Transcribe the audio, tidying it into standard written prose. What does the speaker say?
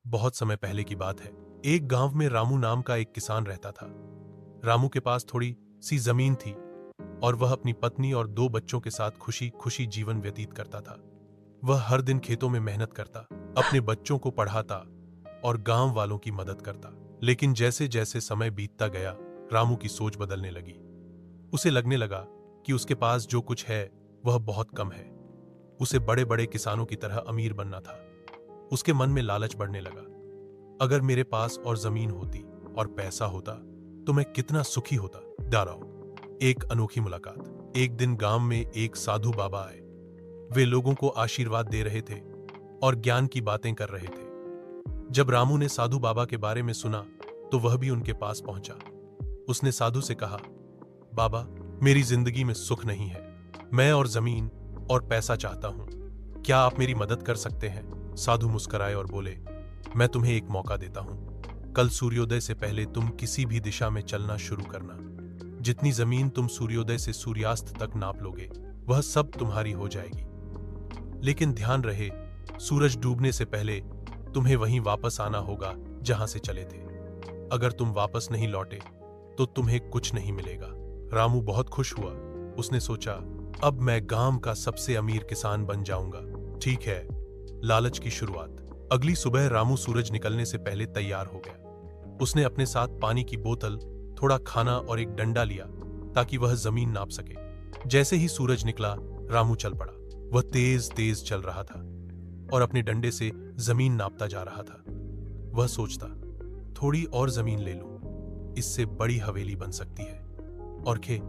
बहुत समय पहले की बात है। एक गांव में रामू नाम का एक किसान रहता था। रामू के पास थोड़ी सी जमीन थी और वह अपनी पत्नी और दो बच्चों के साथ खुशी खुशी जीवन व्यतीत करता था। वह हर दिन खेतों में मेहनत करता, अपने बच्चों को पढ़ाता और गांव वालों की मदद करता। लेकिन जैसे जैसे समय बीतता गया, रामू की सोच बदलने लगी। उसे लगने लगा कि उसके पास जो कुछ है वह बहुत कम है। उसे बड़े बड़े किसानों की तरह अमीर बनना था। उसके मन में लालच बढ़ने लगा। अगर मेरे पास और जमीन होती और पैसा होता तो मैं कितना सुखी होता। दाराओ एक अनोखी मुलाकात। एक दिन गांव में एक साधु बाबा आए। वे लोगों को आशीर्वाद दे रहे थे और ज्ञान की बातें कर रहे थे। जब रामू ने साधु बाबा के बारे में सुना तो वह भी उनके पास पहुंचा। उसने साधु से कहा, बाबा, मेरी जिंदगी में सुख नहीं है। मैं और जमीन और पैसा चाहता हूं। क्या आप मेरी मदद कर सकते हैं? साधु मुस्कुराए और बोले, मैं तुम्हें एक मौका देता हूं। कल सूर्योदय से पहले तुम किसी भी दिशा में चलना शुरू करना। जितनी जमीन तुम सूर्योदय से सूर्यास्त तक नाप लोगे वह सब तुम्हारी हो जाएगी। लेकिन ध्यान रहे, सूरज डूबने से पहले तुम्हें वहीं वापस आना होगा जहां से चले थे। अगर तुम वापस नहीं लौटे तो तुम्हें कुछ नहीं मिलेगा। रामू बहुत खुश हुआ। उसने सोचा, अब मैं गांव का सबसे अमीर किसान बन जाऊंगा। ठीक है, लालच की शुरुआत। अगली सुबह रामू सूरज निकलने से पहले तैयार हो गया। उसने अपने साथ पानी की बोतल, थोड़ा खाना और एक डंडा लिया ताकि वह जमीन नाप सके। जैसे ही सूरज निकला, रामू चल पड़ा। वह तेज तेज चल रहा था और अपने डंडे से जमीन नापता जा रहा था। वह सोचता, थोड़ी और जमीन ले लूं, इससे बड़ी हवेली बन सकती है। और खे